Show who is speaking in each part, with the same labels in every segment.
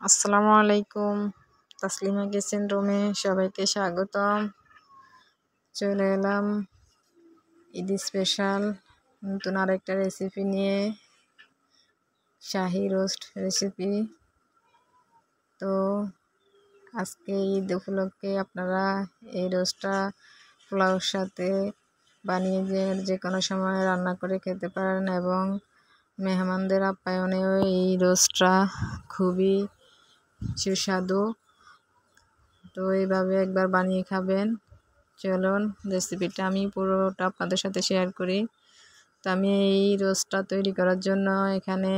Speaker 1: আসসালামু আলাইকুম। তাসলিমা কিচেন রুমে সবাইকে স্বাগতম। চলে এলাম ঈদ স্পেশাল নতুন আরেকটা রেসিপি নিয়ে, শাহি রোস্ট রেসিপি। তো আজকে ঈদ উপলক্ষে আপনারা এই রোস্টটা পোলাওর সাথে বানিয়ে যে কোনো সময় রান্না করে খেতে পারেন এবং মেহমানদের আপ্যায়নেও এই রোস্টটা খুবই সুস্বাদু। তো এইভাবে একবার বানিয়ে খাবেন। চলুন রেসিপিটা আমি পুরোটা আপনাদের সাথে শেয়ার করি। তো আমি এই রোস্টটা তৈরি করার জন্য এখানে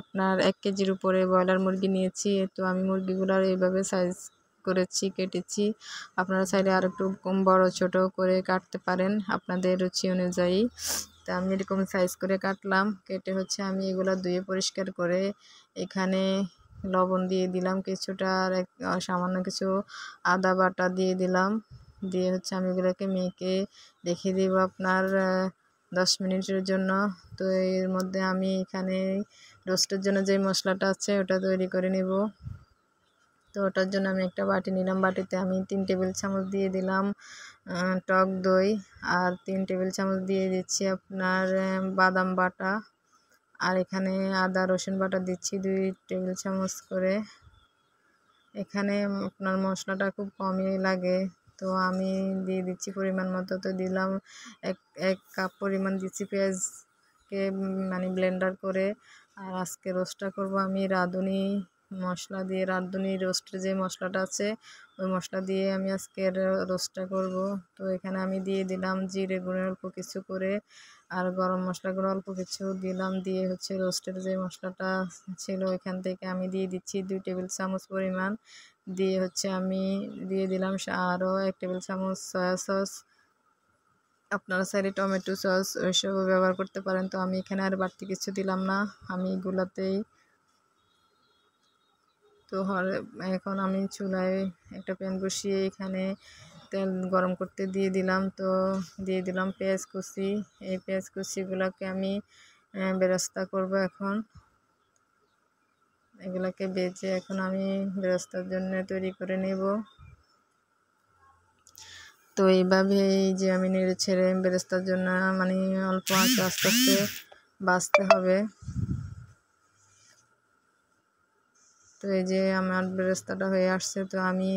Speaker 1: আপনার 1 কেজির উপরে ব্রয়লার মুরগি নিয়েছি। তো আমি মুরগিগুলোর এইভাবে সাইজ করেছি, কেটেছি। আপনারা চাইলে আর একটু কম বড় ছোট করে কাটতে পারেন আপনাদের রুচি অনুযায়ী। তো আমি এরকম সাইজ করে কাটলাম। কেটে আমি এগুলো ধুয়ে পরিষ্কার করে এখানে লবণ দিয়ে দিলাম কিছুটা, আর সামান্য কিছু আদা বাটা দিয়ে দিলাম। দিয়ে আমি এগুলোকে মেখে রেখে দেব আপনার 10 মিনিটের জন্য। তো এর মধ্যে আমি এখানে রোস্টের জন্য যে মশলাটা আছে ওটা তৈরি করে নেব। তো ওটার জন্য আমি একটা বাটি নিলাম। বাটিতে আমি 3 টেবিল চামচ দিয়ে দিলাম টক দই, আর 3 টেবিল চামচ দিয়ে দিচ্ছি আপনার বাদাম বাটা, আর এখানে আদা রসুন বাটা দিচ্ছি 2 টেবিল চামচ করে। এখানে আপনার মশলাটা খুব কমই লাগে, তো আমি দিয়ে দিচ্ছি পরিমাণ মতো। তো দিলাম এক কাপ পরিমাণ দিচ্ছি পেঁয়াজকে ব্লেন্ডার করে। আর আজকে রোস্টটা করব আমি রাঁধুনি মশলা দিয়ে। রাঁধুনি রোস্টের যে মশলাটা আছে ওই মশলা দিয়ে আমি আজকের রোস্টটা করব। তো এখানে আমি দিয়ে দিলাম জিরে গুঁড়ো অল্প কিছু করে, আর গরম মশলা গুঁড়ো অল্প কিছু দিলাম। দিয়ে রোস্টের যে মশলাটা ছিল ওইখান থেকে আমি দিয়ে দিচ্ছি 2 টেবিল চামচ পরিমাণ। দিয়ে আমি দিয়ে দিলাম আরও 1 টেবিল চামচ সয়া সস। আপনারা চাইলে টমেটো সস ওইসবও ব্যবহার করতে পারেন। তো আমি এখানে আর বাড়তি কিছু দিলাম না, আমি এগুলাতেই। তো এখন আমি চুলায় একটা প্যান বসিয়ে এখানে তেল গরম করতে দিয়ে দিলাম। তো দিয়ে দিলাম পেঁয়াজ কুচি। এই পেঁয়াজ কুচিগুলোকে আমি বেরেস্তা করব এখন। এগুলাকে বেজে এখন আমি বেরেস্তার জন্য তৈরি করে নেব। তো এইভাবে যে আমি নেড়ে ছেড়ে বেরেস্তার জন্য অল্প আস্তে আস্তে বাছতে হবে। তো এই যে আমার বেরেস্তাটা হয়ে আসছে। তো আমি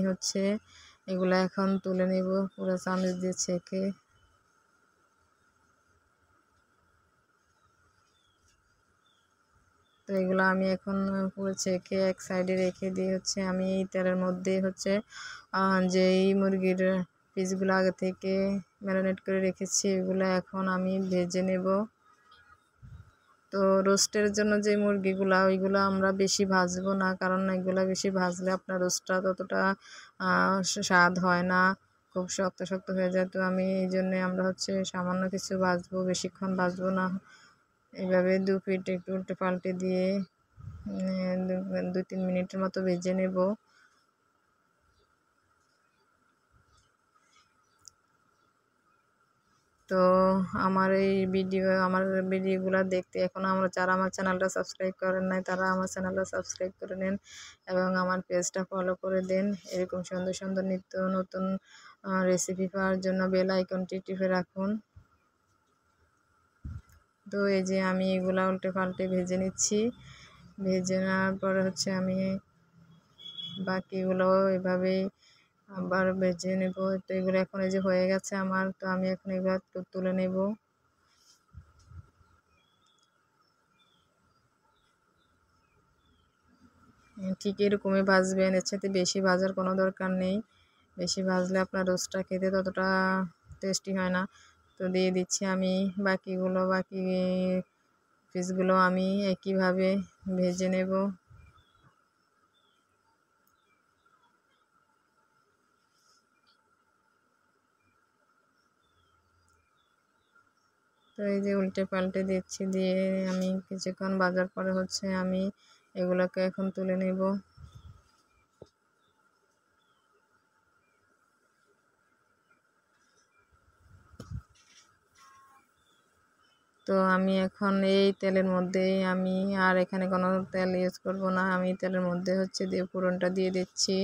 Speaker 1: এগুলা এখন তুলে নেব পুরো চামচ দিয়ে ছেঁকে। তো এগুলো আমি এখন পুরো ছেঁকে এক সাইডে রেখে দিয়ে আমি এই তেলের মধ্যে যেই মুরগির পিসগুলো আগে থেকে ম্যারিনেট করে রেখেছি এগুলো এখন আমি ভেজে নেব। তো রোস্টের জন্য যে মুরগিগুলো ওইগুলো আমরা বেশি ভাজবো না, কারণ এগুলো বেশি ভাজলে আপনার রোস্টটা ততটা স্বাদ হয় না, খুব শক্ত শক্ত হয়ে যায়। তো আমি এই জন্যে আমরা সামান্য কিছু ভাজবো, বেশিক্ষণ ভাজবো না। এইভাবে 2 পিঠ একটু উল্টে পাল্টে দিয়ে 2-3 মিনিটের মতো ভেজে নেব। তো আমার ভিডিওগুলো দেখতে এখন যারা আমার চ্যানেলটা সাবস্ক্রাইব করেন নাই তারা আমার চ্যানেলটা সাবস্ক্রাইব করে নেন এবং আমার পেজটা ফলো করে দেন। এরকম সুন্দর সুন্দর নিত্য নতুন রেসিপি পাওয়ার জন্য বেল আইকনটি টিপে রাখুন। তো এই যে আমি এগুলা উল্টে পাল্টে ভেজে নিচ্ছি। ভেজে নেওয়ার পরে আমি বাকিগুলো এভাবেই আবার ভেজে নেব। তো এগুলো এখন এই যে হয়ে গেছে আমার। তো আমি এখন এগুলো তুলে নেব। ঠিক এরকমই ভাজবেন, এর সাথে বেশি ভাজার কোনো দরকার নেই। বেশি ভাজলে আপনার রোস্টটা খেতে ততটা টেস্টি হয় না। তো দিয়ে দিচ্ছি আমি বাকি পিসগুলো আমি একইভাবে ভেজে নেব। তো এই যে উল্টে পাল্টে দিচ্ছি, দিয়ে আমি কিছুক্ষণ ভাজার পরে আমি এগুলোকে এখন তুলে নেব। তো আমি এখন এই তেলের মধ্যেই আমি আর এখানে কোনো তেল ইউজ করব না। আমি তেলের মধ্যে হচ্ছে দিয়ে ফোড়নটা দিয়ে দিচ্ছি।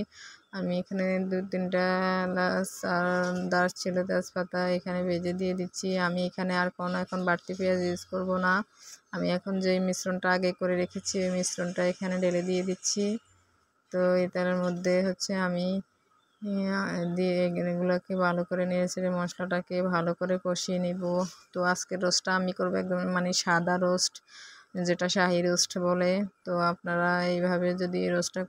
Speaker 1: আমি এখানে 2-3টা এলাচ আর দারচিনি তেজপাতা এখানে ভেজে দিয়ে দিচ্ছি। আমি এখানে আর কোনো এখন বাড়তি পেঁয়াজ ইউজ করব না। আমি এখন যে মিশ্রণটা আগে করে রেখেছি ওই মিশ্রণটা এখানে ঢেলে দিয়ে দিচ্ছি। তো এই তেলের মধ্যে হচ্ছে আমি দিয়ে এগুলোকে ভালো করে নেড়েচেড়ে মশলাটাকে ভালো করে কষিয়ে নিব। তো আজকের রোস্টটা আমি করবো একদম মানে সাদা রোস্ট, যেটা শাহি রোস্ট বলে। তো আপনারা এইভাবে যদি রোস্টটা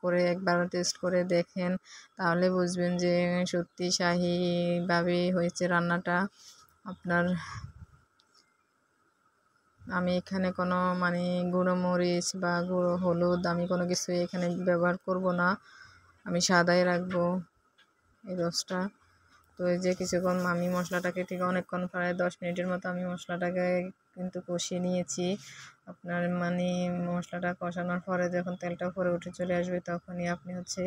Speaker 1: করে একবার টেস্ট করে দেখেন তাহলে বুঝবেন যে সত্যি শাহিভাবে হয়েছে রান্নাটা আপনার। আমি এখানে কোনো মানে গুঁড়ো মরিচ বা গুঁড়ো হলুদ আমি কোনো কিছু এখানে ব্যবহার করব না, আমি সাদাই রাখবো এই রোস্টটা। তো এই যে কিছুক্ষণ আমি মশলাটাকে ঠিক অনেকক্ষণ প্রায় 10 মিনিটের মতো আমি মশলাটাকে কিন্তু কষিয়ে নিয়েছি। আপনার মানে মশলাটা কষানোর পরে যখন তেলটা উপরে উঠে চলে আসবে তখনই আপনি হচ্ছে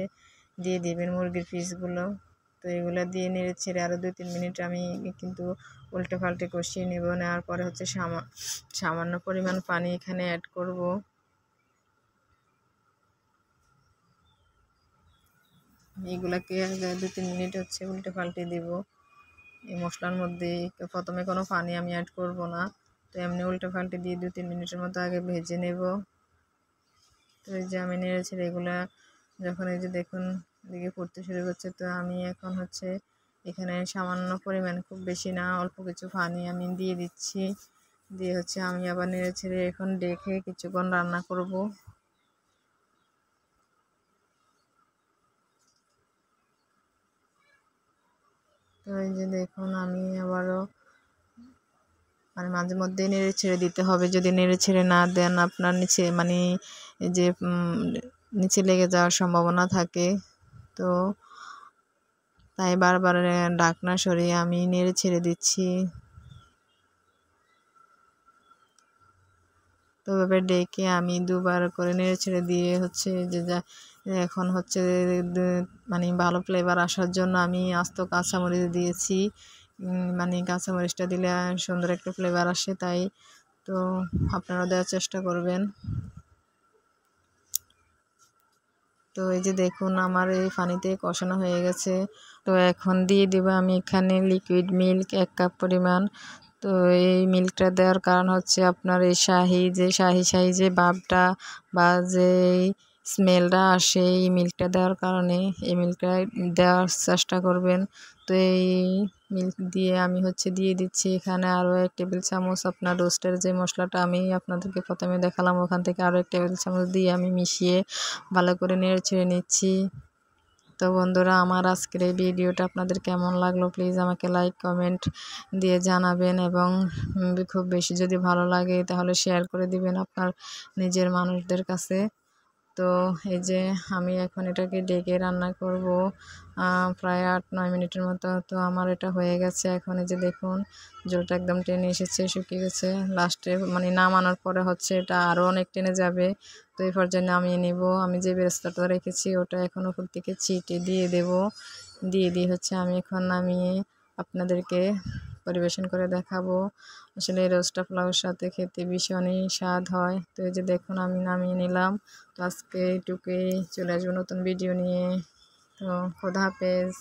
Speaker 1: দিয়ে দিবেন মুরগির পিসগুলো। তো এগুলো দিয়ে নেড়ে ছেড়ে আরও 2-3 মিনিট আমি কিন্তু উল্টে পাল্টে কষিয়ে নেব। নেওয়ার পরে হচ্ছে সামান্য পরিমাণ পানি এখানে অ্যাড করব। এগুলাকে 2-3 মিনিট হচ্ছে উল্টে পাল্টে দেব। এই মশলার মধ্যে প্রথমে কোনো পানি আমি অ্যাড করব না, তো এমনি উল্টে পাল্টে দিয়ে 2-3 মিনিটের মতো আগে ভেজে নেব। তো এই যে আমি নেড়েছি এগুলা যখন এই যে দেখুন এদিকে ফুটতে শুরু করছে, তো আমি এখন হচ্ছে এখানে সামান্য পরিমাণ, খুব বেশি না, অল্প কিছু পানি আমি দিয়ে দিচ্ছি। দিয়ে হচ্ছে আমি আবার নেড়েছেড়ে এখন ডেকে কিছুক্ষণ রান্না করব। তো এই যে দেখুন আমি আবারও মানে মাঝে মধ্যে নেড়ে ছেড়ে দিতে হবে, যদি নেড়ে ছেড়ে না দেন আপনার নিচে মানে এই যে নিচে লেগে যাওয়ার সম্ভাবনা থাকে। তো তাই বারবার ঢাকনা সরিয়ে আমি নেড়ে ছেড়ে দিচ্ছি। তো এভাবে ডেকে আমি 2বার করে নেড়ে ছেড়ে দিয়ে হচ্ছে যে যা এখন হচ্ছে মানে ভালো ফ্লেভার আসার জন্য আমি আস্ত কাঁচামরিচ দিয়েছি। মানে কাঁচামরিচটা দিলে সুন্দর একটা ফ্লেভার আসে, তাই তো আপনারা দেওয়ার চেষ্টা করবেন। তো এই যে দেখুন আমার এই পানিতে কষানো হয়ে গেছে। তো এখন দিয়ে দেব আমি এখানে লিকুইড মিল্ক 1 কাপ পরিমাণ। তো এই মিল্কটা দেওয়ার কারণ হচ্ছে আপনার এই শাহি যে ভাবটা বা যে স্মেলটা আসে এই মিল্কটা দেওয়ার কারণে, এই মিল্কটা দেওয়ার চেষ্টা করবেন। তো এই মিল্ক দিয়ে আমি হচ্ছে দিয়ে দিচ্ছি এখানে আরও 1 টেবিল চামচ আপনার রোস্টের যে মশলাটা আমি আপনাদেরকে প্রথমে দেখালাম ওখান থেকে আরও 1 টেবিল চামচ দিয়ে আমি মিশিয়ে ভালো করে নেড়ে ছেড়ে নিচ্ছি। তো বন্ধুরা আমার আজকের এই ভিডিওটা আপনাদের কেমন লাগলো প্লিজ আমাকে লাইক কমেন্ট দিয়ে জানাবেন, এবং খুব বেশি যদি ভালো লাগে তাহলে শেয়ার করে দিবেন আপনার নিজের মানুষদের কাছে। তো এই যে আমি এখন এটাকে ডেকে রান্না করব প্রায় 8-9 মিনিটের মতো। তো আমার এটা হয়ে গেছে। এখন এই যে দেখুন ঝোলটা একদম টেনে এসেছে, শুকিয়ে গেছে। লাস্টে মানে নামানোর পরে হচ্ছে এটা আরও অনেক টেনে যাবে। তো এই পর্যায়ে নামিয়ে নেব। আমি যে বেরেস্তাটা রেখেছি ওটা এখন উপর থেকে ছিটে দিয়ে দেব। দিয়ে হচ্ছে আমি এখন নামিয়ে আপনাদেরকে পরিবেশন করে দেখাবো। আসলে এই রোস্টা পোলাওর সাথে খেতে ভীষণই স্বাদ হয়। তো এই যে দেখুন আমি নামিয়ে নিলাম। তো আজকে এইটুকুই, চলে আসবো নতুন ভিডিও নিয়ে। তো খোদা হাফেজ।